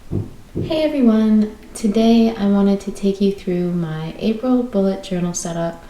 Hey everyone! Today I wanted to take you through my April bullet journal setup.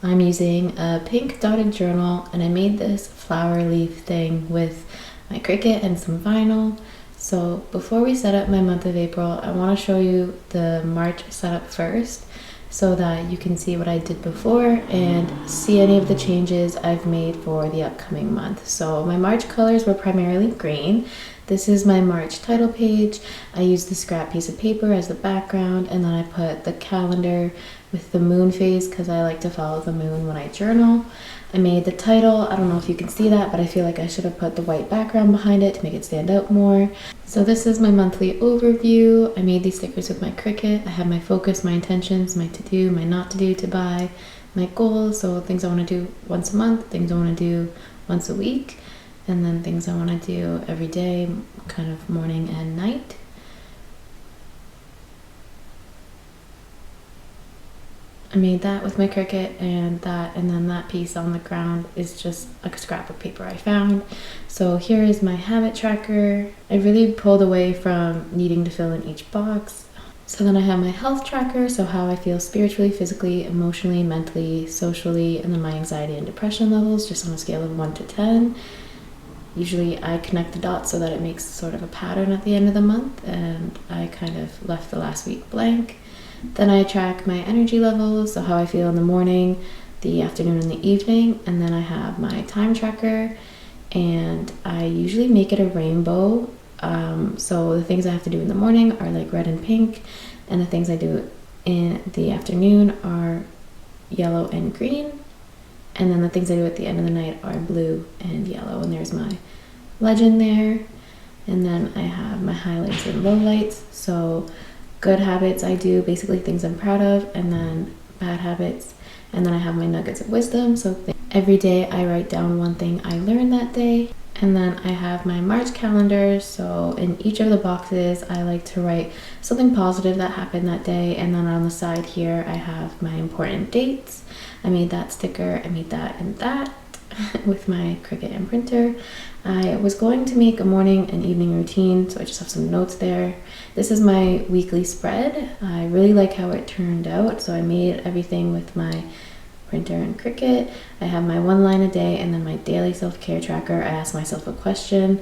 I'm using a pink dotted journal and I made this flower leaf thing with my Cricut and some vinyl. So before we set up my month of April, I want to show you the March setup first so that you can see what I did before and see any of the changes I've made for the upcoming month. So my March colors were primarily green. This is my March title page. I used the scrap piece of paper as the background, and then I put the calendar with the moon phase because I like to follow the moon when I journal. I made the title. I don't know if you can see that, but I feel like I should have put the white background behind it to make it stand out more. So this is my monthly overview. I made these stickers with my Cricut. I have my focus, my intentions, my to-do, my not-to-do to buy, my goals, so things I want to do once a month, things I want to do once a week, and then things I want to do every day, kind of morning and night. I made that with my Cricut, and then that piece on the ground is just a scrap of paper I found. So here is my habit tracker. I really pulled away from needing to fill in each box. So then I have my health tracker, so how I feel spiritually, physically, emotionally, mentally, socially, and then my anxiety and depression levels, just on a scale of 1 to 10. Usually I connect the dots so that it makes sort of a pattern at the end of the month, and I kind of left the last week blank. Then I track my energy levels, so how I feel in the morning, the afternoon, and the evening. And then I have my time tracker, and I usually make it a rainbow. So the things I have to do in the morning are like red and pink, and the things I do in the afternoon are yellow and green. And then the things I do at the end of the night are blue and yellow. And there's my legend there. And then I have my highlights and lowlights. So good habits I do, basically things I'm proud of, and then bad habits. And then I have my nuggets of wisdom. So every day I write down one thing I learned that day. And then I have my March calendar. So in each of the boxes, I like to write something positive that happened that day. And then on the side here, I have my important dates. I made that sticker, I made that and that with my Cricut and printer. I was going to make a morning and evening routine, so I just have some notes there. This is my weekly spread. I really like how it turned out, so I made everything with my printer and Cricut. I have my one line a day and then my daily self-care tracker. I ask myself a question.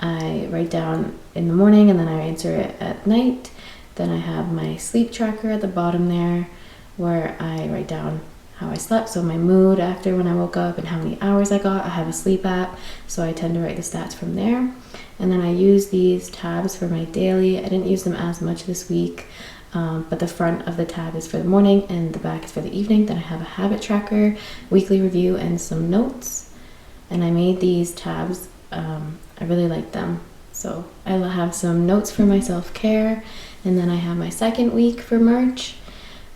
I write down in the morning and then I answer it at night. Then I have my sleep tracker at the bottom there where I write down how I slept, so my mood after when I woke up and how many hours I got. I have a sleep app, so I tend to write the stats from there. And then I use these tabs for my daily. I didn't use them as much this week, but the front of the tab is for the morning and the back is for the evening. Then I have a habit tracker, weekly review, and some notes. And I made these tabs. I really like them. So I have some notes for my self-care, and then I have my second week for March.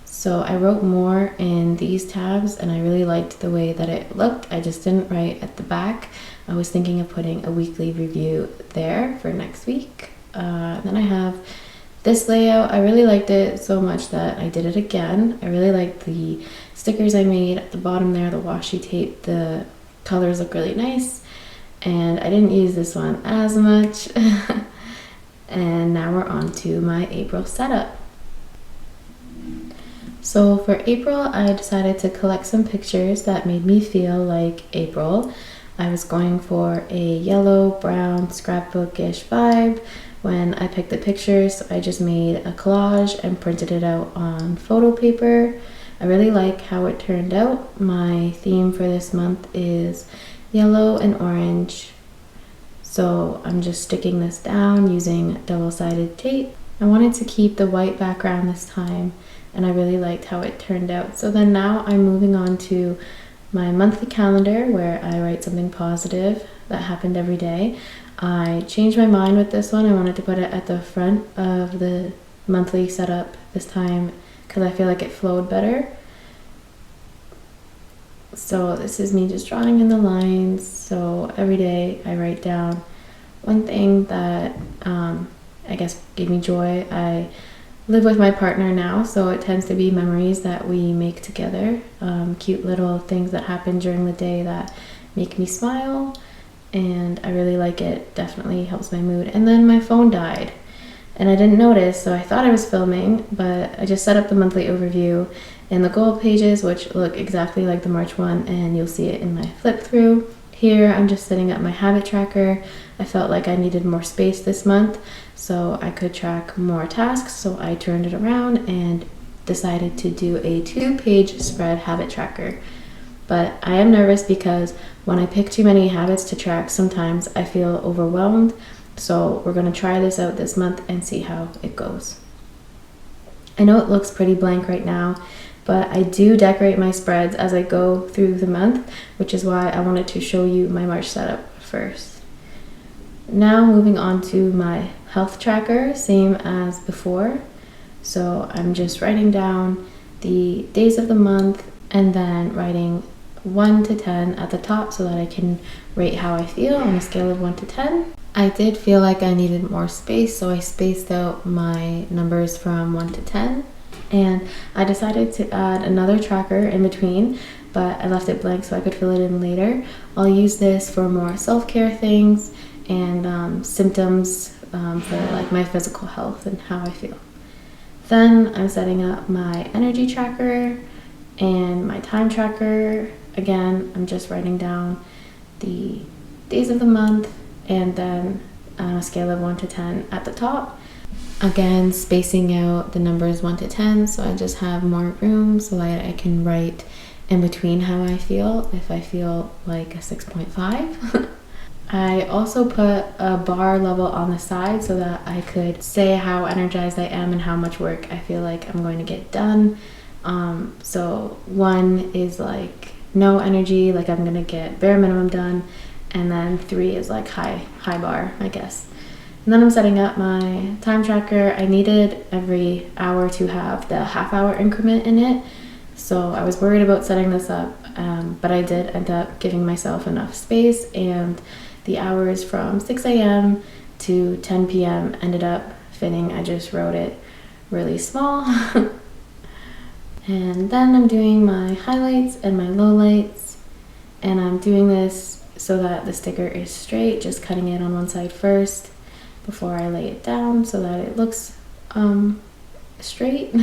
So I wrote more in these tabs and I really liked the way that it looked. I just didn't write at the back. I was thinking of putting a weekly review there for next week. Then I have this layout. I really liked it so much that I did it again. I really liked the stickers I made at the bottom there, the washi tape. The colors look really nice. And I didn't use this one as much. And now we're on to my April setup. So for April, I decided to collect some pictures that made me feel like April. I was going for a yellow, brown, scrapbookish vibe when I picked the pictures. So I just made a collage and printed it out on photo paper. I really like how it turned out. My theme for this month is yellow and orange. So I'm just sticking this down using double-sided tape. I wanted to keep the white background this time, and I really liked how it turned out. So then now I'm moving on to my monthly calendar where I write something positive that happened every day. I changed my mind with this one. I wanted to put it at the front of the monthly setup this time because I feel like it flowed better. So this is me just drawing in the lines. So every day I write down one thing that I guess gave me joy. I live with my partner now, so it tends to be memories that we make together, cute little things that happen during the day that make me smile, and I really like it. Definitely helps my mood. And then my phone died, and I didn't notice, so I thought I was filming, but I just set up the monthly overview and the goal pages, which look exactly like the March one, and you'll see it in my flip through. Here I'm just setting up my habit tracker. I felt like I needed more space this month so I could track more tasks, so I turned it around and decided to do a 2-page spread habit tracker. But I am nervous because when I pick too many habits to track, sometimes I feel overwhelmed. So we're going to try this out this month and see how it goes. I know it looks pretty blank right now, but I do decorate my spreads as I go through the month, which is why I wanted to show you my March setup first. Now moving on to my health tracker, same as before. So I'm just writing down the days of the month and then writing 1 to 10 at the top so that I can rate how I feel on a scale of 1 to 10. I did feel like I needed more space, so I spaced out my numbers from 1 to 10. And I decided to add another tracker in between, but I left it blank so I could fill it in later. I'll use this for more self-care things and symptoms for like my physical health and how I feel. Then I'm setting up my energy tracker and my time tracker. Again, I'm just writing down the days of the month and then on a scale of 1 to 10 at the top. Again, spacing out the numbers 1 to 10 so I just have more room so that I can write in between how I feel if I feel like a 6.5. I also put a bar level on the side so that I could say how energized I am and how much work I feel like I'm going to get done. So 1 is like no energy, like I'm gonna get bare minimum done, and then 3 is like high bar, I guess. And then I'm setting up my time tracker. I needed every hour to have the half-hour increment in it, so I was worried about setting this up, but I did end up giving myself enough space, and the hours from 6 a.m. to 10 p.m. ended up fitting. I just wrote it really small. And then I'm doing my highlights and my lowlights, and I'm doing this so that the sticker is straight, just cutting it on one side first before I lay it down so that it looks straight.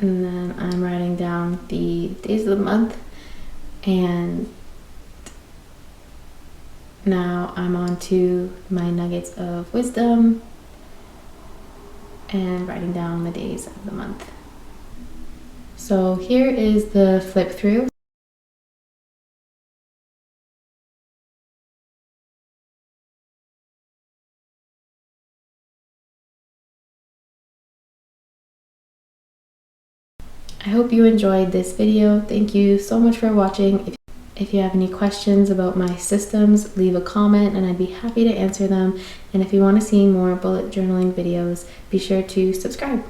And then I'm writing down the days of the month, and now I'm on to my nuggets of wisdom and writing down the days of the month. So here is the flip through. I hope you enjoyed this video. Thank you so much for watching. If you have any questions about my systems, leave a comment and I'd be happy to answer them. And if you want to see more bullet journaling videos, be sure to subscribe.